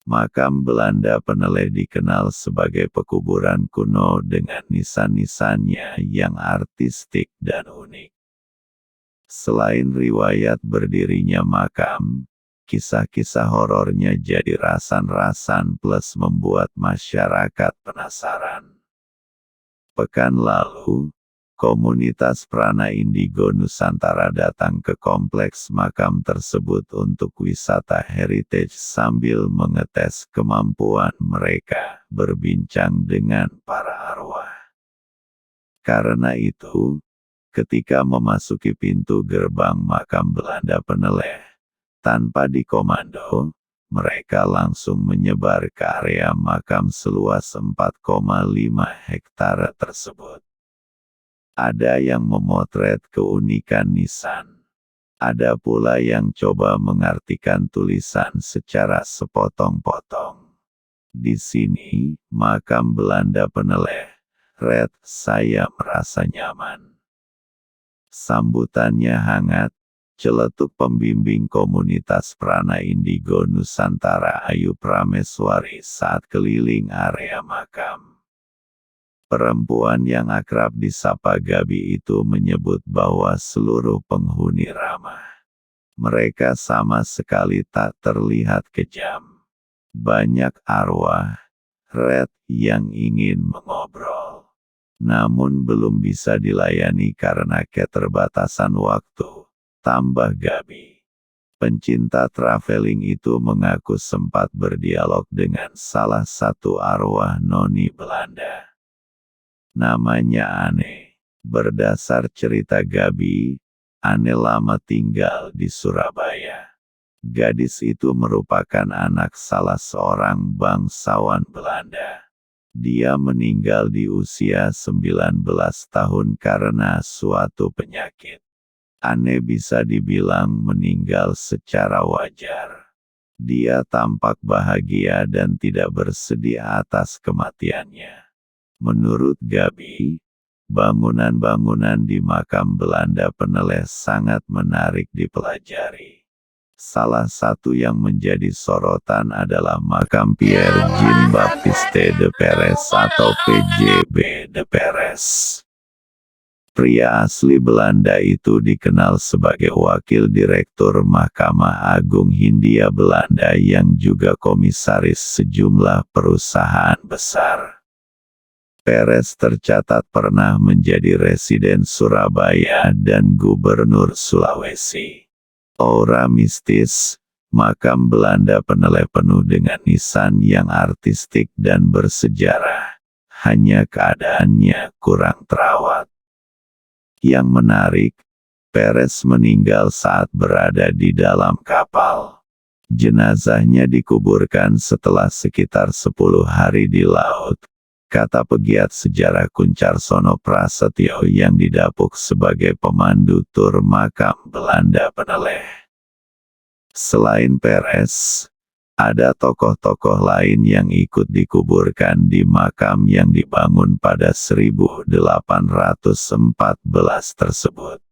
Makam Belanda Peneleh dikenal sebagai pekuburan kuno dengan nisan-nisannya yang artistik dan unik. Selain riwayat berdirinya makam, kisah-kisah horornya jadi rasan-rasan plus membuat masyarakat penasaran. Pekan lalu, komunitas Prana Indigo Nusantara datang ke kompleks makam tersebut untuk wisata heritage sambil mengetes kemampuan mereka berbincang dengan para arwah. Karena itu, ketika memasuki pintu gerbang makam Belanda Peneleh, tanpa dikomando, mereka langsung menyebar ke area makam seluas 4,5 hektare tersebut. Ada yang memotret keunikan nisan. Ada pula yang coba mengartikan tulisan secara sepotong-potong. Di sini, makam Belanda Peneleh, Red, saya merasa nyaman. Sambutannya hangat. Celetuk pembimbing komunitas Prana Indigo Nusantara Ayu Prameswari saat keliling area makam. Perempuan yang akrab disapa Gabi itu menyebut bahwa seluruh penghuni ramah. Mereka sama sekali tak terlihat kejam. Banyak arwah, Red, yang ingin mengobrol. Namun belum bisa dilayani karena keterbatasan waktu. Tambah Gabi. Pencinta traveling itu mengaku sempat berdialog dengan salah satu arwah noni Belanda. Namanya Ane. Berdasar cerita Gabi, Ane lama tinggal di Surabaya. Gadis itu merupakan anak salah seorang bangsawan Belanda. Dia meninggal di usia 19 tahun karena suatu penyakit. Ane bisa dibilang meninggal secara wajar. Dia tampak bahagia dan tidak bersedih atas kematiannya. Menurut Gabi, bangunan-bangunan di makam Belanda Peneleh sangat menarik dipelajari. Salah satu yang menjadi sorotan adalah makam Pierre Jean Baptiste de Perez atau PJB de Perez. Pria asli Belanda itu dikenal sebagai wakil direktur Mahkamah Agung Hindia Belanda yang juga komisaris sejumlah perusahaan besar. Perez tercatat pernah menjadi residen Surabaya dan gubernur Sulawesi. Aura mistis, makam Belanda Peneleh penuh dengan nisan yang artistik dan bersejarah. Hanya keadaannya kurang terawat. Yang menarik, Perez meninggal saat berada di dalam kapal. Jenazahnya dikuburkan setelah sekitar 10 hari di laut, kata pegiat sejarah Kuncarsono Prasetyo yang didapuk sebagai pemandu tur makam Belanda Peneleh. Selain Perez, ada tokoh-tokoh lain yang ikut dikuburkan di makam yang dibangun pada 1814 tersebut.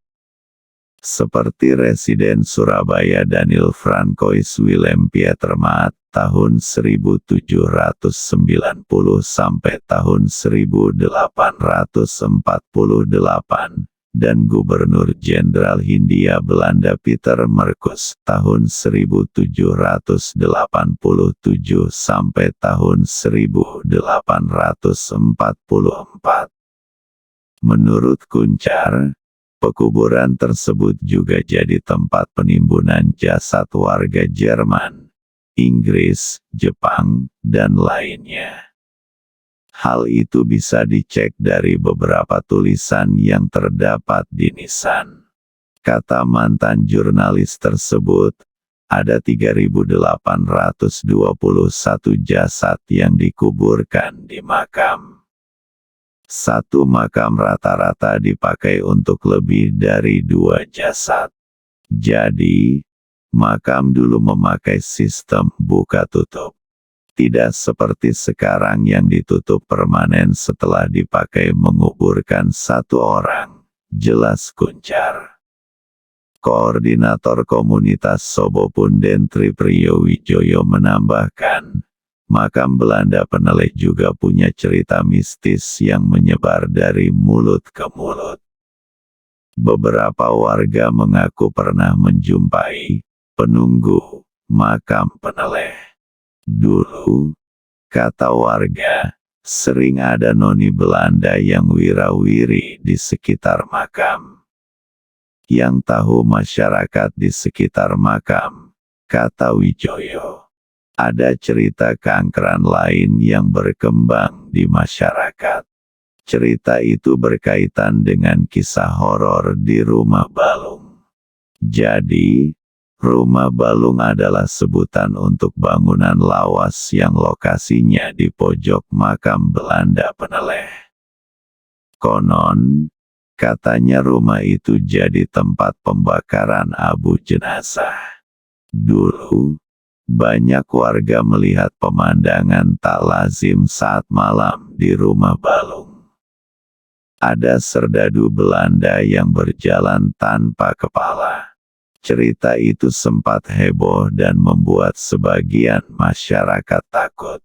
Seperti residen Surabaya Daniel Francois Willem Pietermaat tahun 1790 sampai tahun 1848. Dan Gubernur Jenderal Hindia Belanda Peter Marcus tahun 1787 sampai tahun 1844. Menurut Kuncar, pekuburan tersebut juga jadi tempat penimbunan jasad warga Jerman, Inggris, Jepang, dan lainnya. Hal itu bisa dicek dari beberapa tulisan yang terdapat di nisan. Kata mantan jurnalis tersebut, ada 3.821 jasad yang dikuburkan di makam. Satu makam rata-rata dipakai untuk lebih dari 2 jasad. Jadi, makam dulu memakai sistem buka tutup. Tidak seperti sekarang yang ditutup permanen setelah dipakai menguburkan satu orang, jelas Kuncar. Koordinator komunitas Sobo Punden Tripriyo Wijoyo menambahkan, makam Belanda Peneleh juga punya cerita mistis yang menyebar dari mulut ke mulut. Beberapa warga mengaku pernah menjumpai penunggu makam Peneleh. Dulu, kata warga, sering ada noni Belanda yang wirawiri di sekitar makam. Yang tahu masyarakat di sekitar makam, kata Wijoyo, ada cerita keangkeran lain yang berkembang di masyarakat. Cerita itu berkaitan dengan kisah horor di Rumah Balung. Jadi, Rumah Balung adalah sebutan untuk bangunan lawas yang lokasinya di pojok makam Belanda Peneleh. Konon, katanya rumah itu jadi tempat pembakaran abu jenazah. Dulu, banyak warga melihat pemandangan tak lazim saat malam di Rumah Balung. Ada serdadu Belanda yang berjalan tanpa kepala. Cerita itu sempat heboh dan membuat sebagian masyarakat takut.